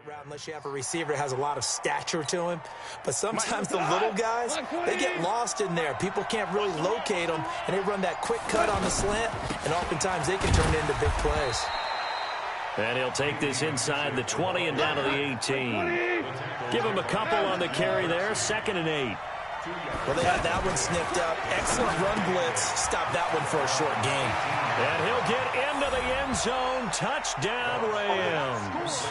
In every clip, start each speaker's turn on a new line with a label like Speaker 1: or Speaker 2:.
Speaker 1: route unless you have a receiver that has a lot of stature to him. But sometimes the little guys, they get lost in there. People can't really locate them, and they run that quick cut on the slant, and oftentimes they can turn it into big plays.
Speaker 2: And he'll take this inside the 20 and down to the 18. Give him a couple on the carry there, 2nd and 8.
Speaker 1: Well, they had that one sniffed up. Excellent run blitz. Stop that one for a short gain.
Speaker 2: And he'll get into the end zone. Touchdown, Rams.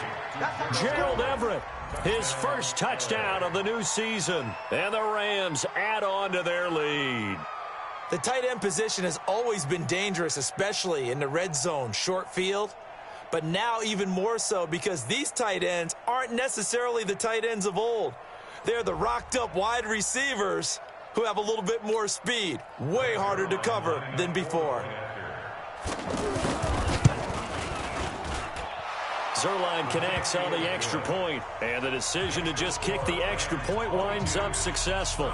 Speaker 2: Gerald Everett, his first touchdown of the new season. And the Rams add on to their lead.
Speaker 1: The tight end position has always been dangerous, especially in the red zone, short field. But now even more so because these tight ends aren't necessarily the tight ends of old. They're the rocked-up wide receivers who have a little bit more speed. Way harder to cover than before.
Speaker 2: Zerline connects on the extra point, and the decision to just kick the extra point winds up successful.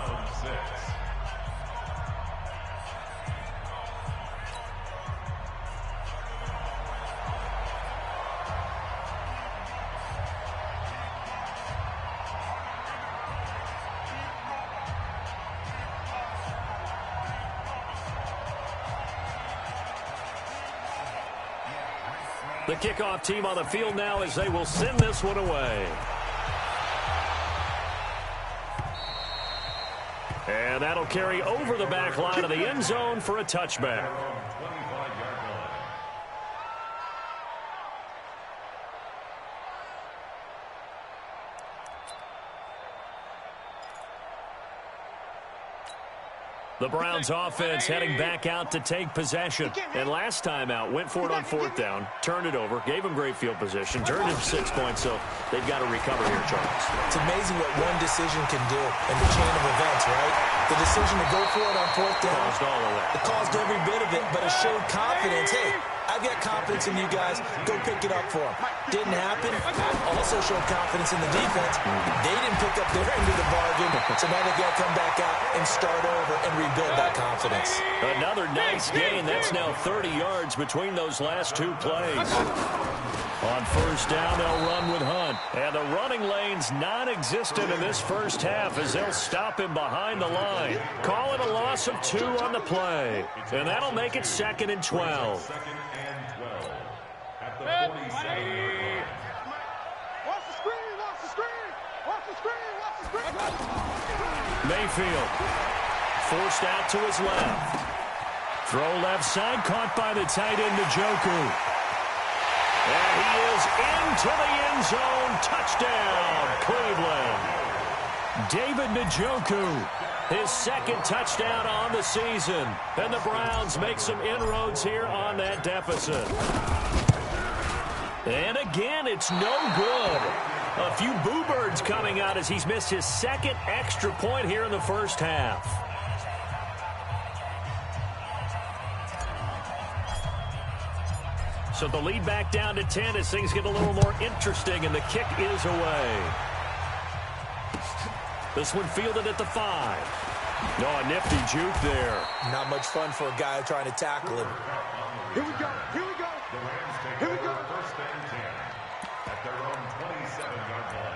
Speaker 2: The kickoff team on the field now as they will send this one away. And that'll carry over the back line of the end zone for a touchback. The Browns offense heading back out to take possession. And last time out, went for it on 4th down, turned it over, gave them great field position, turned it 6 points, so they've got to recover here, Charles.
Speaker 1: It's amazing what one decision can do in the chain of events, right? The decision to go for it on 4th down.
Speaker 2: Caused all of that.
Speaker 1: It caused every bit of it, but it showed confidence. Hey, I've got confidence in you guys. Go pick it up for them. Didn't happen. Also showed confidence in the defense. They didn't pick up their end of the bargain, so now they've got to come back out and start over and rebuild that confidence.
Speaker 2: Another nice gain. That's now 30 yards between those last 2 plays. On 1st down, they'll run with Hunt. And the running lane's non-existent in this first half as they'll stop him behind the line. Call it a loss of 2 on the play. And that'll make it 2nd and 12.
Speaker 3: At the 47. Watch the screen, watch the screen, watch the screen, watch the screen.
Speaker 2: Mayfield forced out to his left. Throw left side, caught by the tight end, Njoku. And he is into the end zone. Touchdown, Cleveland. David Njoku, his 2nd touchdown on the season. And the Browns make some inroads here on that deficit. And again, it's no good. A few boo birds coming out as he's missed his 2nd extra point here in the first half. So the lead back down to 10 as things get a little more interesting, and the kick is away. This one fielded at the 5. No, a nifty juke there.
Speaker 1: Not much fun for a guy trying to tackle him.
Speaker 3: Here we go, here we go.
Speaker 4: The Rams take
Speaker 3: Here we go.
Speaker 4: 1st and 10 at their own 27-yard line.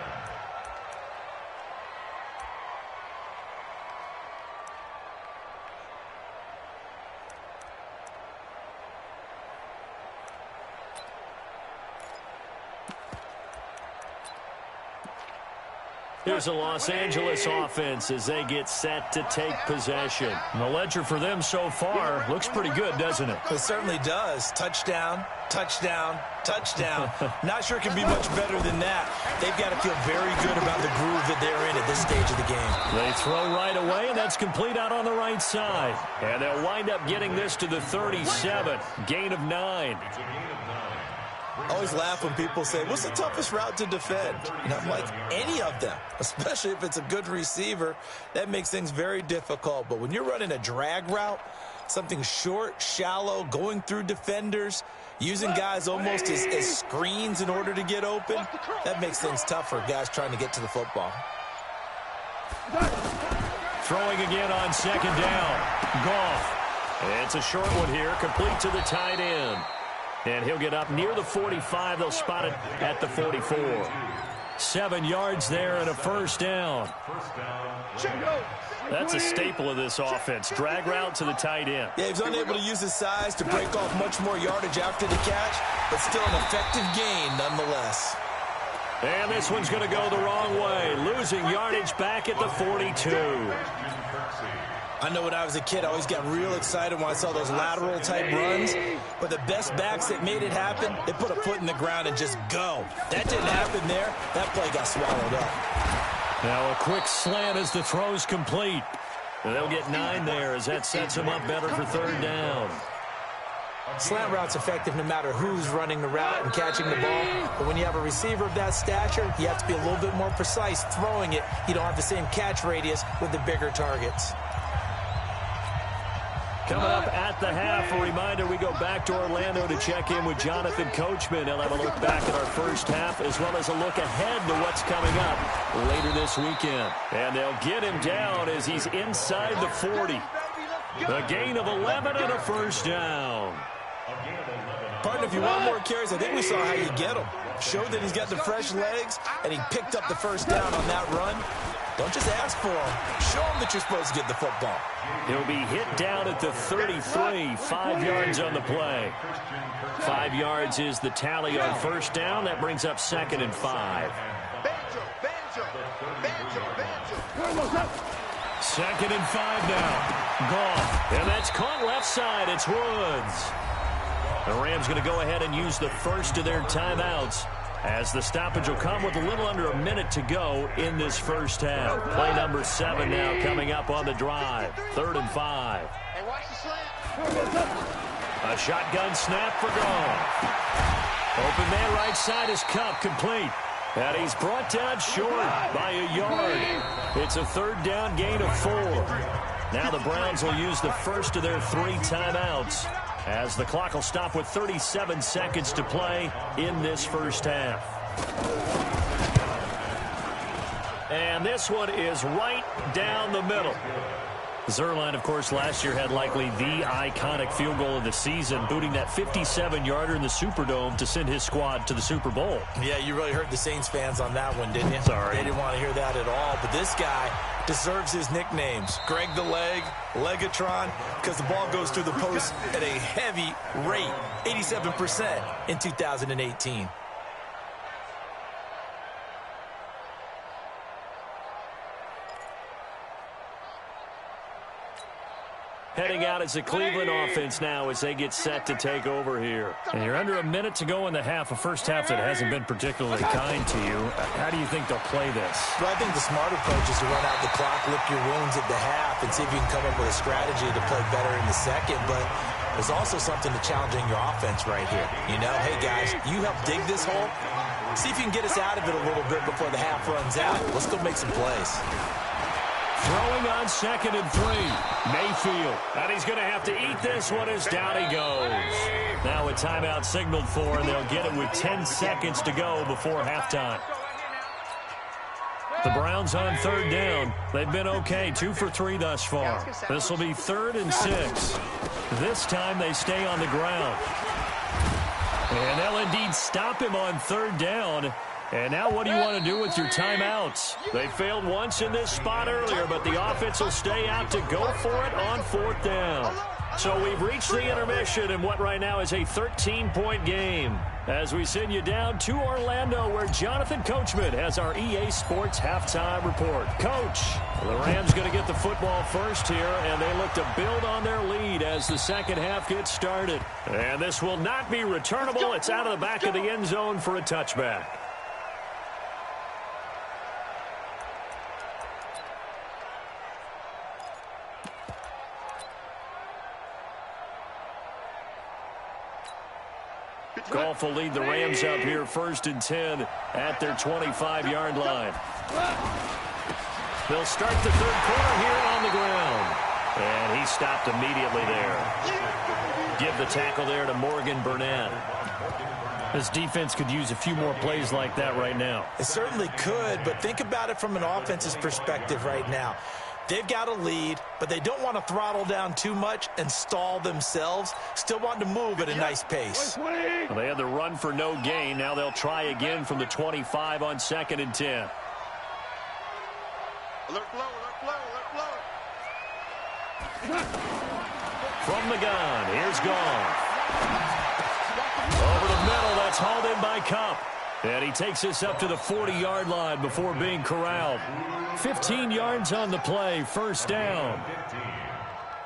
Speaker 2: Here's the Los Angeles offense as they get set to take possession. The ledger for them so far looks pretty good, doesn't it?
Speaker 1: It certainly does. Touchdown, touchdown, touchdown. Not sure it can be much better than that. They've got to feel very good about the groove that they're in at this stage of the game.
Speaker 2: They throw right away, and that's complete out on the right side. And they'll wind up getting this to the 37. Gain of 9.
Speaker 1: I always laugh when people say, what's the toughest route to defend? And I'm like, any of them, especially if it's a good receiver. That makes things very difficult. But when you're running a drag route, something short, shallow, going through defenders, using guys almost as screens in order to get open, that makes things tough for guys trying to get to the football.
Speaker 2: Throwing again on 2nd down. Goff. It's a short one here, complete to the tight end. And he'll get up near the 45. They'll spot it at the 44. 7 yards there and a first down. That's a staple of this offense. Drag route to the tight end.
Speaker 1: Yeah, he was unable to use his size to break off much more yardage after the catch, but still an effective gain nonetheless.
Speaker 2: And this one's going to go the wrong way, losing yardage back at the 42.
Speaker 1: I know when I was a kid, I always got real excited when I saw those lateral-type runs. But the best backs that made it happen, they put a foot in the ground and just go. That didn't happen there. That play got swallowed up.
Speaker 2: Now a quick slant as the throw's complete. And they'll get 9 there as that sets them up better for third down.
Speaker 1: Slant route's effective no matter who's running the route and catching the ball. But when you have a receiver of that stature, you have to be a little bit more precise throwing it. You don't have the same catch radius with the bigger targets.
Speaker 2: Coming up at the half, a reminder, we go back to Orlando to check in with Jonathan Coachman. He'll have a look back at our first half as well as a look ahead to what's coming up later this weekend. And they'll get him down as he's inside the 40. A gain of 11 and a first down.
Speaker 1: Partner, if you want more carries, I think we saw how you get them. Showed that he's got the fresh legs, and he picked up the first down on that run. Don't just ask for him. Show him that you're supposed to get the football.
Speaker 2: He'll be hit down at the 33, 5 yards on the play. 5 yards is the tally on first down. That brings up 2nd and 5. 2nd and 5 now. Gone. And that's caught left side. It's Woods. The Rams going to go ahead and use the first of their timeouts, as the stoppage will come with a little under a minute to go in this first half. Play number 7 now coming up on the drive. 3rd and 5.
Speaker 3: Hey, watch the slant.
Speaker 2: A shotgun snap for Goff. Open man right side is Cup, complete. And he's brought down short by a yard. It's a 3rd down gain of 4. Now the Browns will use the first of their 3 timeouts, as the clock will stop with 37 seconds to play in this first half. And this one is right down the middle. Zuerlein, of course, last year had likely the iconic field goal of the season, booting that 57-yarder in the Superdome to send his squad to the Super Bowl.
Speaker 1: Yeah, you really hurt the Saints fans on that one, didn't you?
Speaker 2: Sorry.
Speaker 1: They didn't want to hear that at all. But this guy deserves his nicknames. Greg the Leg, Legatron, because the ball goes through the post at a heavy rate, 87% in 2018.
Speaker 2: Heading out as the Cleveland offense now as they get set to take over here. And you're under a minute to go in the half, a first half that hasn't been particularly kind to you. How do you think they'll play this?
Speaker 1: Well, I think the smart approach is to run out the clock, lick your wounds at the half, and see if you can come up with a strategy to play better in the second. But there's also something to challenging your offense right here. You know, hey, guys, you help dig this hole. See if you can get us out of it a little bit before the half runs out. Let's go make some plays.
Speaker 2: Throwing on 2nd and 3. Mayfield. And he's going to have to eat this one as down he goes. Now a timeout signaled for, and they'll get it with 10 seconds to go before halftime. The Browns on 3rd down. They've been okay, 2 for 3 thus far. This will be 3rd and 6. This time they stay on the ground. And they'll indeed stop him on 3rd down. And now what do you want to do with your timeouts? They failed once in this spot earlier, but the offense will stay out to go for it on 4th down. So we've reached the intermission in what right now is a 13-point game, as we send you down to Orlando, where Jonathan Coachman has our EA Sports halftime report. Coach, the Rams going to get the football first here, and they look to build on their lead as the second half gets started. And this will not be returnable. It's out of the back of the end zone for a touchback. Goff will lead the Rams up here 1st and 10 at their 25-yard line. They'll start the 3rd quarter here on the ground. And he stopped immediately there. Give the tackle there to Morgan Burnett. This defense could use a few more plays like that right now.
Speaker 1: It certainly could, but think about it from an offense's perspective right now. They've got a lead, but they don't want to throttle down too much and stall themselves. Still want to move at a nice pace.
Speaker 2: Well, they had the run for no gain. Now they'll try again from the 25 on 2nd and 10.
Speaker 3: Alert flow, alert flow, alert flow.
Speaker 2: From the gun, here's Goff. Over the middle, that's hauled in by Cup. And he takes us up to the 40-yard line before being corralled. 15 yards on the play, 1st down.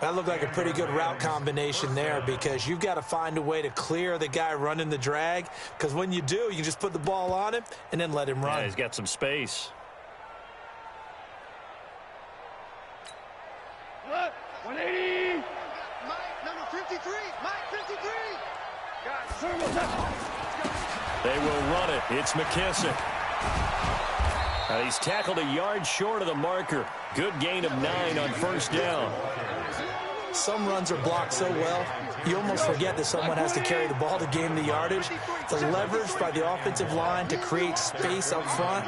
Speaker 1: That looked like a pretty good route combination there because you've got to find a way to clear the guy running the drag, because when you do, you can just put the ball on him and then let him run.
Speaker 2: Yeah, he's got some space.
Speaker 3: 180. Mike, number 53. Mike, 53.
Speaker 2: They will run it. It's McKissick. He's tackled a yard short of the marker. Good gain of 9 on 1st down.
Speaker 1: Some runs are blocked so well, you almost forget that someone has to carry the ball to gain the yardage. The leverage by the offensive line to create space up front,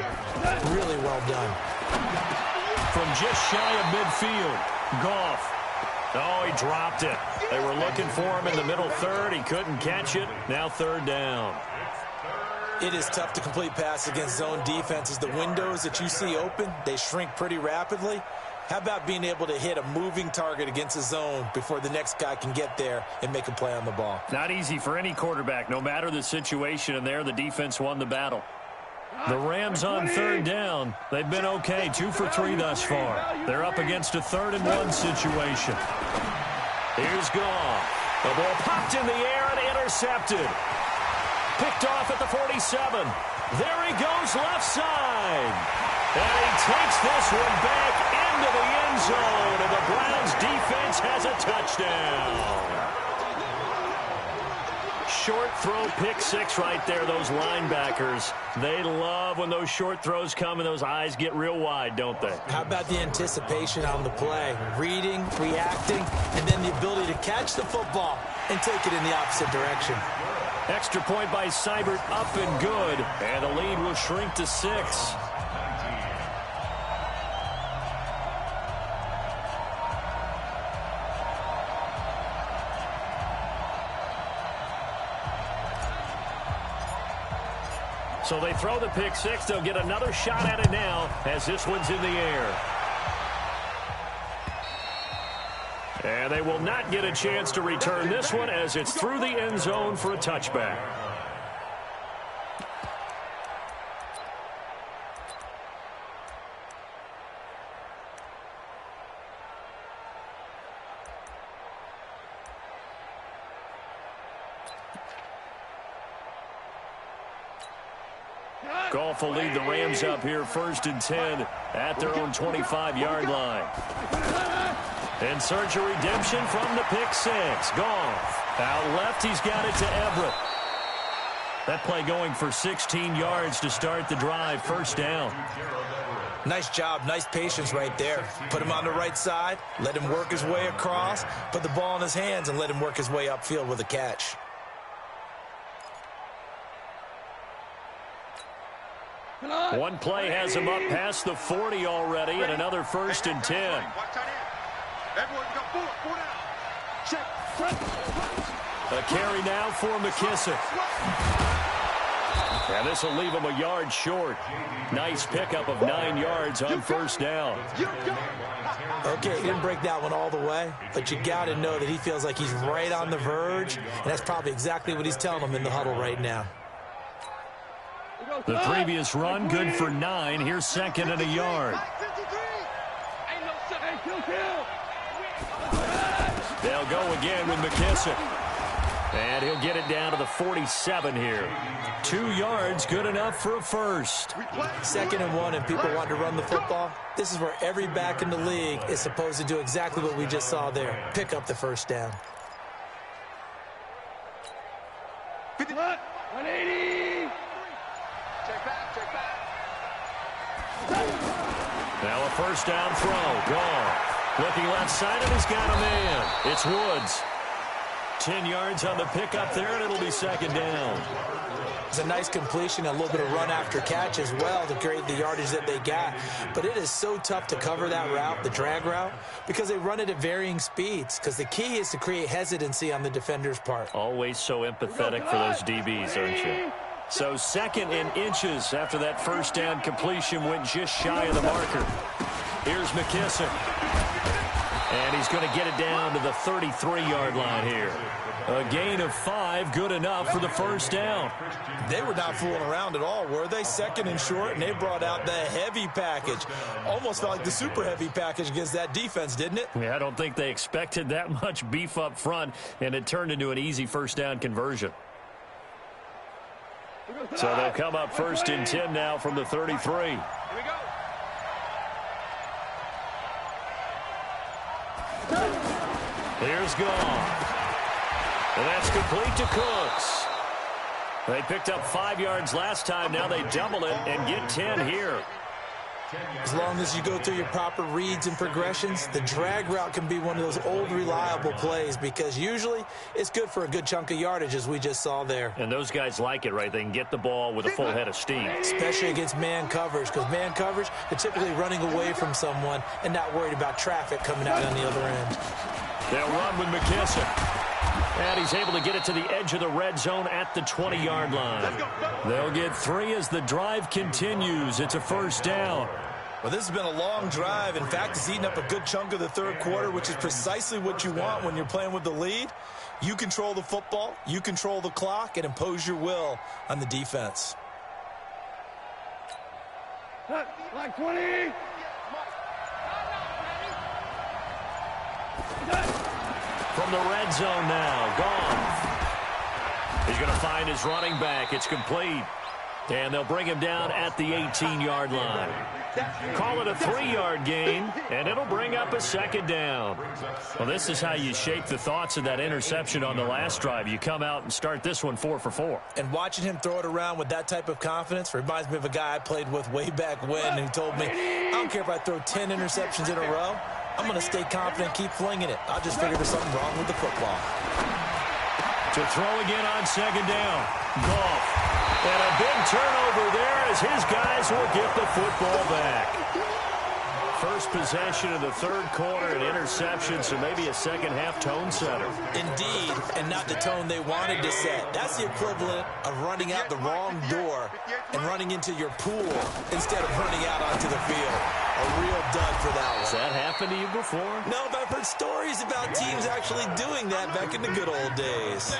Speaker 1: really well done.
Speaker 2: From just shy of midfield, Goff. Oh, he dropped it. They were looking for him in the middle third. He couldn't catch it. Now 3rd down.
Speaker 1: It is tough to complete passes against zone defenses. The windows that you see open, they shrink pretty rapidly. How about being able to hit a moving target against a zone before the next guy can get there and make a play on the ball?
Speaker 2: Not easy for any quarterback, no matter the situation, and there the defense won the battle. The Rams on 3rd down. They've been okay, 2 for 3 thus far. They're up against a 3rd and 1 situation. Here's Goff. The ball popped in the air and intercepted. Picked off at the 47. There he goes left side. And he takes this one back into the end zone, and the Browns defense has a touchdown. Short throw, pick 6 right there, those linebackers. They love when those short throws come and those eyes get real wide, don't they?
Speaker 1: How about the anticipation on the play? Reading, reacting, and then the ability to catch the football and take it in the opposite direction.
Speaker 2: Extra point by Seibert, up and good, and the lead will shrink to 6. So they throw the pick 6. They'll get another shot at it now as this one's in the air. And they will not get a chance to return this one as it's through the end zone for a touchback. Goff will lead the Rams up here 1st and 10 at their own 25-yard line. In search of redemption from the pick 6. Goff out left. He's got it to Everett. That play going for 16 yards to start the drive. 1st down.
Speaker 1: Nice job. Nice patience right there. Put him on the right side. Let him work his way across. Put the ball in his hands and let him work his way upfield with a catch.
Speaker 2: One play has him up past the 40 already, and another 1st and 10. A carry now for McKissick. And this will leave him a yard short. Nice pickup of 9 yards on 1st down.
Speaker 1: Okay, he didn't break that one all the way, but you got to know that he feels like he's right on the verge, and that's probably exactly what he's telling them in the huddle right now.
Speaker 2: The previous run, good for 9. Here's 2nd and a yard. They'll go again with McKissick. And he'll get it down to the 47 here. 2 yards, good enough for a first.
Speaker 1: 2nd and 1, and people want to run the football. This is where every back in the league is supposed to do exactly what we just saw there. Pick up the first down.
Speaker 3: 180. Check back, check back.
Speaker 2: Now a first down throw. Gone. Looking left side, and he's got a man. It's Woods. 10 yards on the pickup there, and it'll be second down.
Speaker 1: It's a nice completion, a little bit of run after catch as well to create the yardage that they got. But it is so tough to cover that route, the drag route, because they run it at varying speeds. Because the key is to create hesitancy on the defender's part.
Speaker 2: Always so empathetic for those DBs, aren't you? So 2nd and inches after that first down completion went just shy of the marker. Here's McKissick. And he's going to get it down to the 33-yard line here. A gain of 5, good enough for the first down.
Speaker 1: They were not fooling around at all, were they? 2nd and short, and they brought out the heavy package. Almost felt like the super heavy package against that defense, didn't it?
Speaker 2: Yeah, I don't think they expected that much beef up front, and it turned into an easy first down conversion. So they'll come up 1st and 10 now from the 33.
Speaker 3: Here we go.
Speaker 2: Here's gone. And that's complete to Cooks. They picked up 5 yards last time. Now they double it and get 10 here.
Speaker 1: As long as you go through your proper reads and progressions, the drag route can be one of those old reliable plays because usually it's good for a good chunk of yardage, as we just saw there.
Speaker 2: And those guys like it, right? They can get the ball with a full head of steam.
Speaker 1: Especially against man coverage, because man coverage, they're typically running away from someone and not worried about traffic coming out on the other end.
Speaker 2: They'll run with McKissick. And he's able to get it to the edge of the red zone at the 20-yard line. They'll get 3 as the drive continues. It's a first down.
Speaker 1: Well, this has been a long drive. In fact, it's eaten up a good chunk of the third quarter, which is precisely what you want when you're playing with the lead. You control the football, you control the clock, and impose your will on the defense.
Speaker 3: Like 20.
Speaker 2: From the red zone now, Goff. He's going to find his running back. It's complete. And they'll bring him down at the 18-yard line. Call it a 3-yard gain, and it'll bring up a second down. Well, this is how you shape the thoughts of that interception on the last drive. You come out and start this one 4 for 4.
Speaker 1: And watching him throw it around with that type of confidence reminds me of a guy I played with way back when who told me, I don't care if I throw 10 interceptions in a row. I'm going to stay confident, keep flinging it. I'll just figure there's something wrong with the football.
Speaker 2: To throw again on second down. Goff. And a big turnover there as his guys will get the football back. First possession of the third quarter, an interception, so maybe a second-half tone setter.
Speaker 1: Indeed, and not the tone they wanted to set. That's the equivalent of running out the wrong door and running into your pool instead of running out onto the field. A real dud for that one.
Speaker 2: Has that happened to you before?
Speaker 1: No, but I've heard stories about teams actually doing that back in the good old days.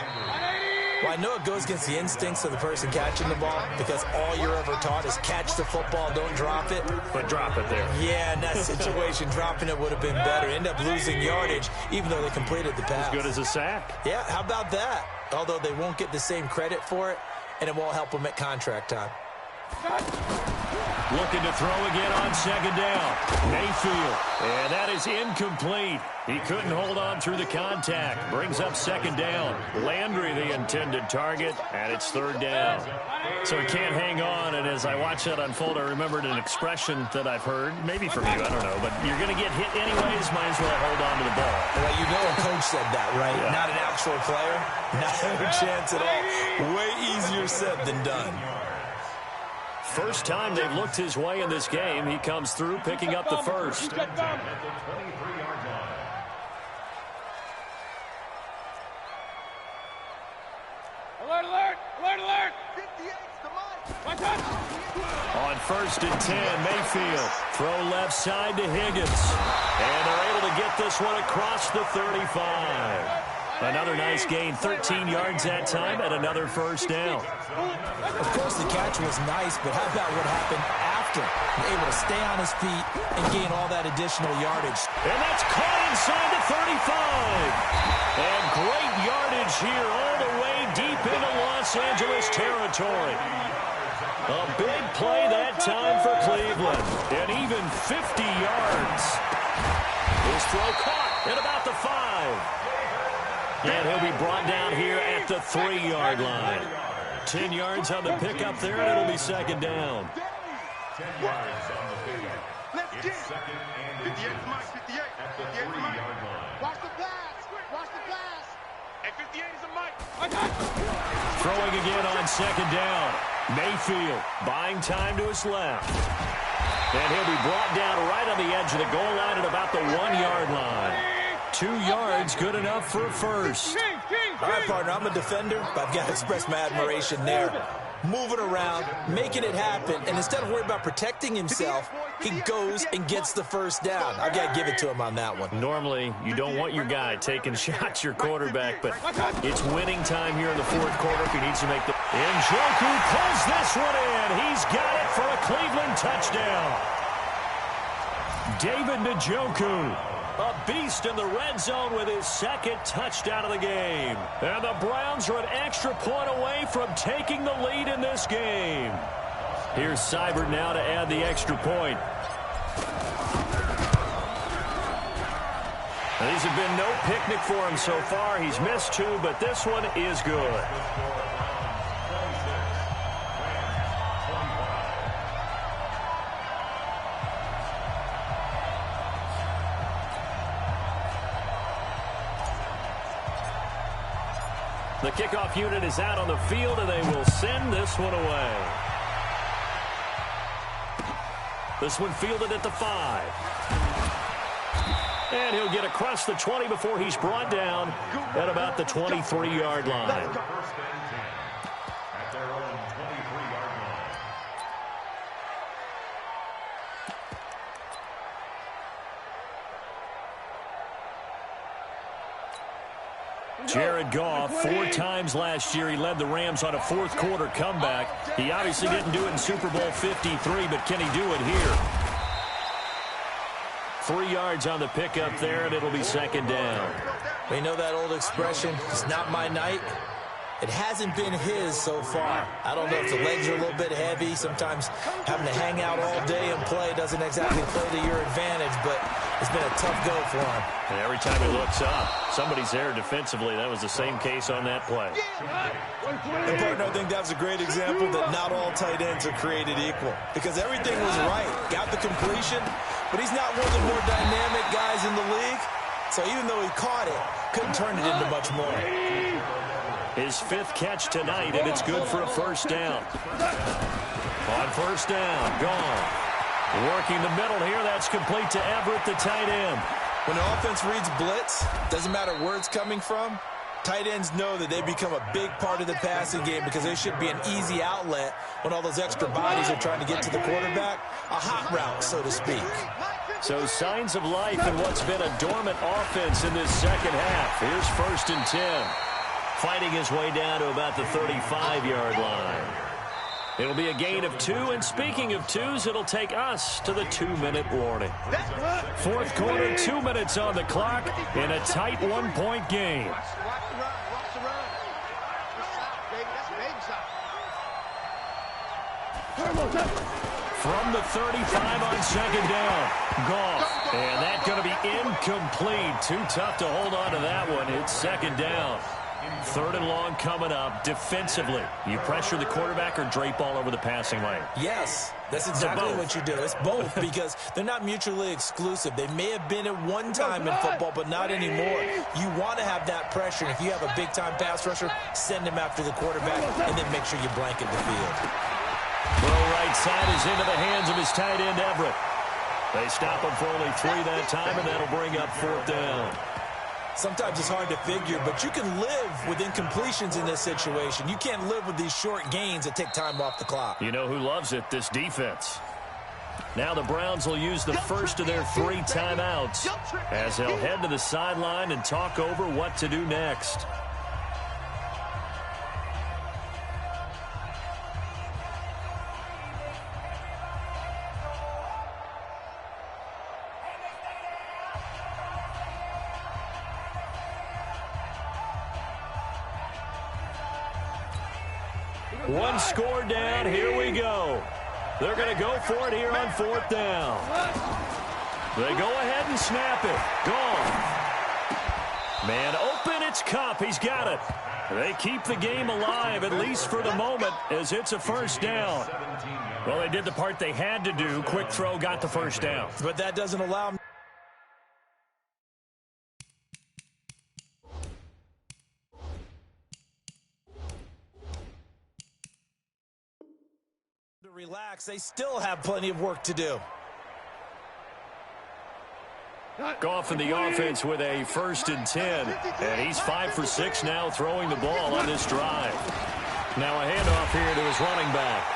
Speaker 1: Well, I know it goes against the instincts of the person catching the ball because all you're ever taught is catch the football, don't drop it.
Speaker 2: But drop it there.
Speaker 1: Yeah, in that situation, dropping it would have been better. End up losing yardage, even though they completed the pass.
Speaker 2: As good as a sack.
Speaker 1: Yeah, how about that? Although they won't get the same credit for it, and it won't help them at contract time.
Speaker 2: Looking to throw again on second down. Mayfield. And that is incomplete. He couldn't hold on through the contact. Brings up second down. Landry, the intended target, and it's third down. So he can't hang on, and as I watch that unfold, I remembered an expression that I've heard, maybe from you, I don't know, but you're going to get hit anyways, might as well hold on to the ball.
Speaker 1: Well, you know a coach said that, right?
Speaker 2: Yeah.
Speaker 1: Not an actual player. Not a chance at all. Way easier said than done.
Speaker 2: First time they've looked his way in this game. He comes through picking up the first.
Speaker 4: At the 23-yard line.
Speaker 3: Alert, alert, alert, alert. 58's the mic. Watch out.
Speaker 2: On 1st and 10, Mayfield. Throw left side to Higgins. And they're able to get this one across the 35. Another nice gain, 13 yards that time, and another first down.
Speaker 1: Of course, the catch was nice, but how about what happened after? Able to stay on his feet and gain all that additional yardage.
Speaker 2: And that's caught inside the 35. And great yardage here all the way deep into Los Angeles territory. A big play that time for Cleveland. And even 50 yards. His throw caught at about the 5. And he'll be brought down here at the 3-yard line. 10 yards on the pickup there, and it'll be second down.
Speaker 4: 10 yards on the pickup.
Speaker 3: Let's get
Speaker 4: It's second and
Speaker 3: 58's mic, 58.
Speaker 4: at the
Speaker 3: 58's mic.
Speaker 4: 3-yard line.
Speaker 3: Watch the pass. Watch the pass.
Speaker 2: Throwing again on second down. Mayfield buying time to his left. And he'll be brought down right on the edge of the goal line at about the 1-yard line. 2 yards, good enough for a first.
Speaker 1: All right, partner, I'm a defender, but I've got to express my admiration there. Moving around, making it happen, and instead of worrying about protecting himself, he goes and gets the first down. I've got to give it to him on that one.
Speaker 2: Normally, you don't want your guy taking shots, your quarterback, but it's winning time here in the fourth quarter if he needs to make the... Njoku pulls this one in. He's got it for a Cleveland touchdown. David Njoku, a beast in the red zone with his second touchdown of the game. And the Browns are an extra point away from taking the lead in this game. Here's Seibert now to add the extra point. These have been no picnic for him so far. He's missed 2, but this one is good. The kickoff unit is out on the field, and they will send this one away. This one fielded at the 5. And he'll get across the 20 before he's brought down at about the 23-yard line. Jared Goff, 4 times last year, he led the Rams on a fourth-quarter comeback. He obviously didn't do it in Super Bowl 53, but can he do it here? 3 yards on the pickup there, and it'll be second down.
Speaker 1: You know that old expression, it's not my night? It hasn't been his so far. I don't know if the legs are a little bit heavy. Sometimes having to hang out all day and play doesn't exactly play to your advantage, but it's been a tough go for him.
Speaker 2: And every time he looks up, somebody's there defensively. That was the same case on that play.
Speaker 1: And partner, I think that's a great example that not all tight ends are created equal, because everything was right. Got the completion, but he's not one of the more dynamic guys in the league. So even though he caught it, couldn't turn it into much more.
Speaker 2: His 5th catch tonight, and it's good for a first down. On first down, gone. Working the middle here, that's complete to Everett, the tight end.
Speaker 1: When the offense reads blitz, doesn't matter where it's coming from, tight ends know that they become a big part of the passing game because they should be an easy outlet when all those extra bodies are trying to get to the quarterback. A hot route, so to speak.
Speaker 2: So signs of life in what's been a dormant offense in this second half. Here's 1st and 10. Fighting his way down to about the 35-yard line. It'll be a gain of 2, and speaking of 2s, it'll take us to the 2-minute warning. Fourth quarter, 2 minutes on the clock in a tight 1-point game. From the 35 on second down, Goff. And that's going to be incomplete. Too tough to hold on to that one. It's second down. 3rd and long coming up. Defensively, you pressure the quarterback or drape all over the passing lane?
Speaker 1: Yes, that's exactly what you do. It's both because they're not mutually exclusive. They may have been at one time in football, but not anymore. You want to have that pressure. If you have a big-time pass rusher, send him after the quarterback and then make sure you blanket the field.
Speaker 2: Throw right side is into the hands of his tight end, Everett. They stop him for only 3 that time, and that'll bring up 4th down.
Speaker 1: Sometimes it's hard to figure, but you can live with incompletions in this situation. You can't live with these short gains that take time off the clock.
Speaker 2: You know who loves it? This defense. Now the Browns will use the first of their 3 timeouts as they'll head to the sideline and talk over what to do next. One score down. Here we go. They're going to go for it here on 4th down. They go ahead and snap it. Gone. Man open. It's Kupp. He's got it. They keep the game alive, at least for the moment, as it's a first down. Well, they did the part they had to do. Quick throw, got the first down.
Speaker 1: But that doesn't allow them. Relax, they still have plenty of work to do.
Speaker 2: Goff in the offense with a 1st and 10. And he's 5 for 6 now throwing the ball on this drive. Now a handoff here to his running back.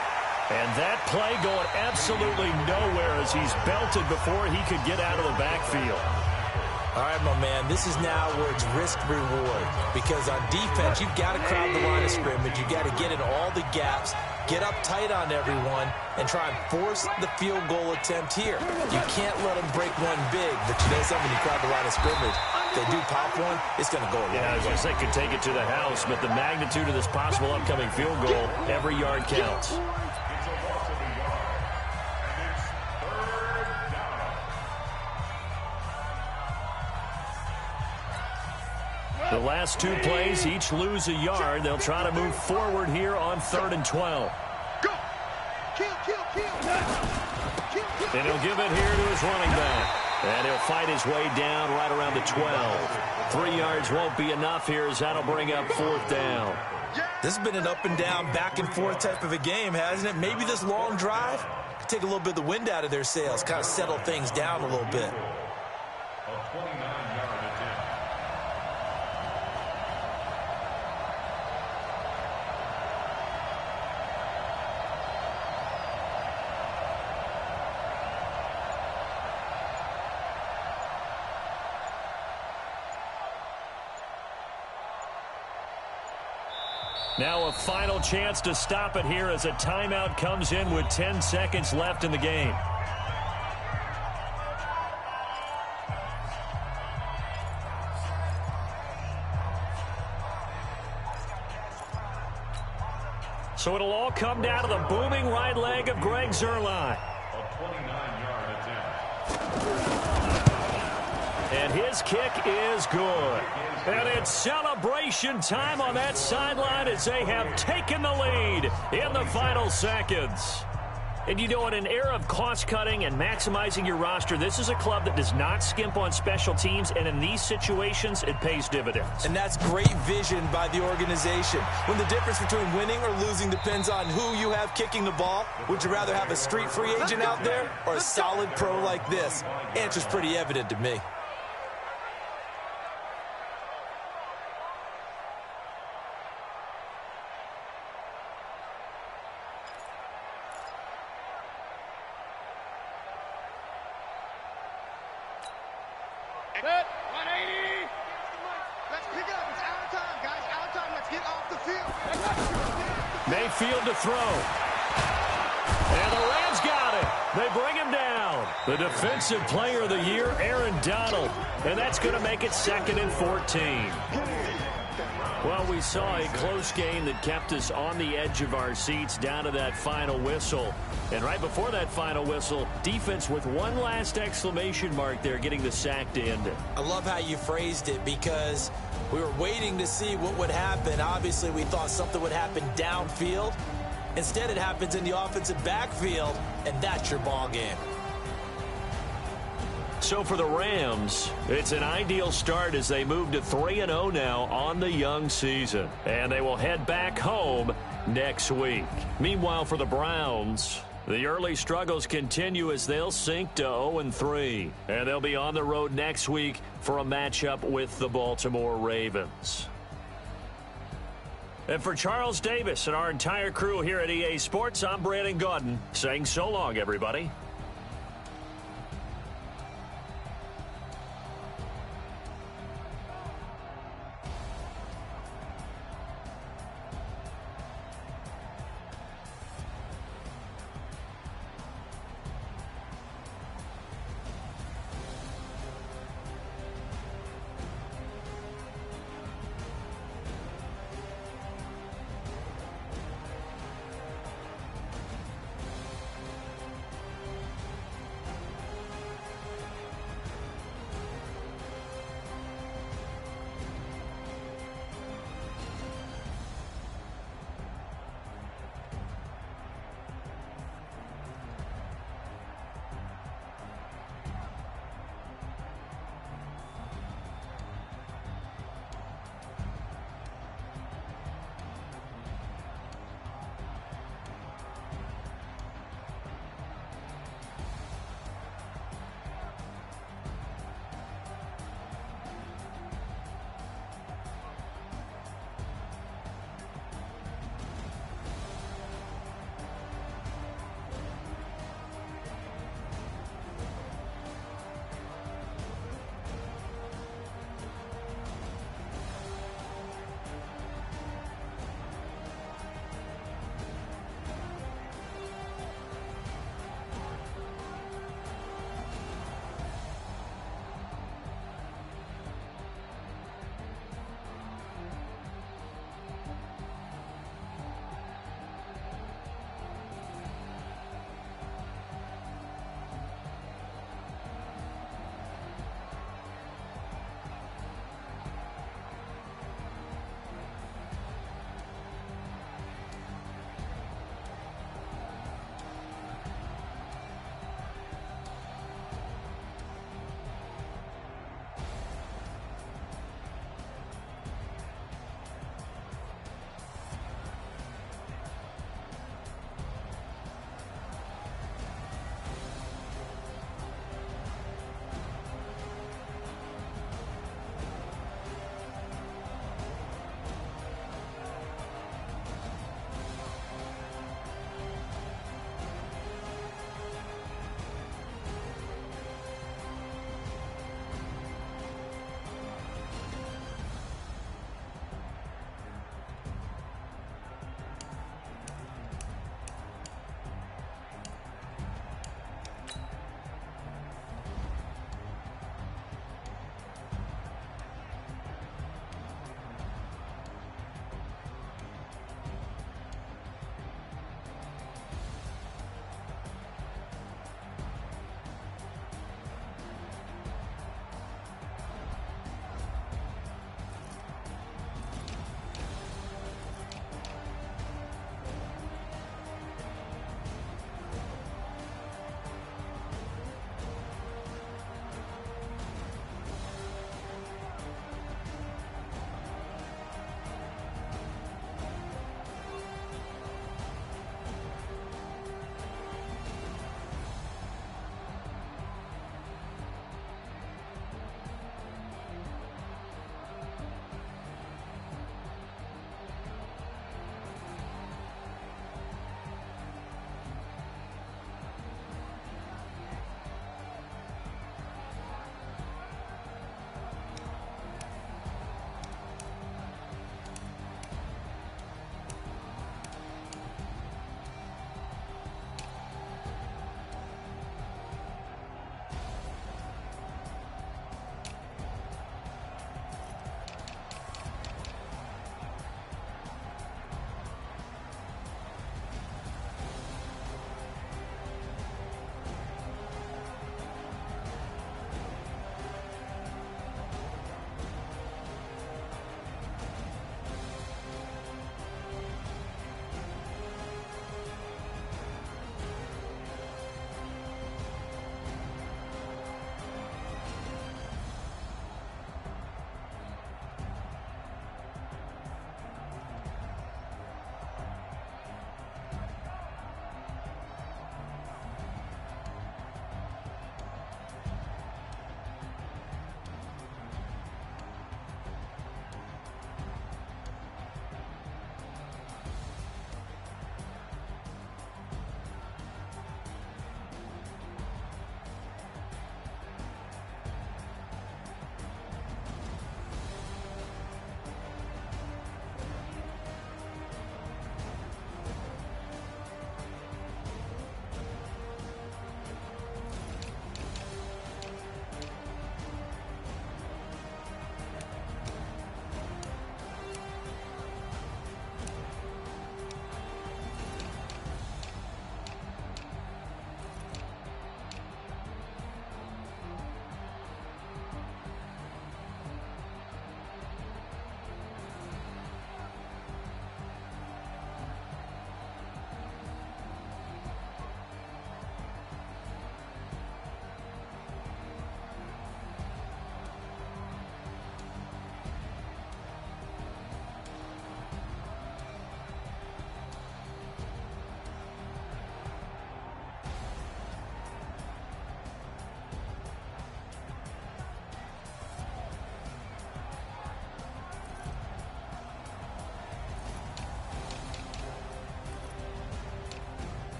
Speaker 2: And that play going absolutely nowhere as he's belted before he could get out of the backfield.
Speaker 1: All right, my man, this is now where it's risk-reward. Because on defense, you've got to crowd the line of scrimmage. You've got to get in all the gaps, get up tight on everyone, and try and force the field goal attempt here. You can't let them break one big, but you know something, when you crowd the line of scrimmage, if they do pop one, it's going to go a long way.
Speaker 2: I was going to say, could take it to the house, but the magnitude of this possible upcoming field goal, every yard counts. The last 2 plays each lose a yard. They'll try to move forward here on 3rd and 12.
Speaker 3: Go! Kill!
Speaker 2: And he'll give it here to his running back. And he'll fight his way down right around the 12. 3 yards won't be enough here as that'll bring up 4th down.
Speaker 1: This has been an up and down, back and forth type of a game, hasn't it? Maybe this long drive could take a little bit of the wind out of their sails, kind of settle things down a little bit.
Speaker 4: A 29-yard attempt.
Speaker 2: Now a final chance to stop it here as a timeout comes in with 10 seconds left in the game. So it'll all come down to the booming right leg of Greg Zuerlein.
Speaker 4: A 29-yard attempt.
Speaker 2: And his kick is good. And it's celebration time on that sideline as they have taken the lead in the final seconds. And you know, in an era of cost-cutting and maximizing your roster, this is a club that does not skimp on special teams, and in these situations, it pays dividends.
Speaker 1: And that's great vision by the organization. When the difference between winning or losing depends on who you have kicking the ball, would you rather have a street free agent out there or a solid pro like this? Answer's pretty evident to me.
Speaker 3: Set, 180. Let's pick it up. It's out of time, guys. Out of time. Let's get off the field.
Speaker 2: Mayfield to throw. And the Rams got it. They bring him down. The Defensive Player of the Year, Aaron Donald. And that's going to make it 2nd and 14. Well, we saw a close game that kept us on the edge of our seats down to that final whistle. And right before that final whistle, defense with one last exclamation mark there, getting the sack to end it.
Speaker 1: I love how you phrased it because we were waiting to see what would happen. Obviously, we thought something would happen downfield. Instead, it happens in the offensive backfield, and that's your ball game.
Speaker 2: So for the Rams, it's an ideal start as they move to 3-0 now on the young season. And they will head back home next week. Meanwhile, for the Browns, the early struggles continue as they'll sink to 0-3. And they'll be on the road next week for a matchup with the Baltimore Ravens. And for Charles Davis and our entire crew here at EA Sports, I'm Brandon Gaudin saying so long, everybody.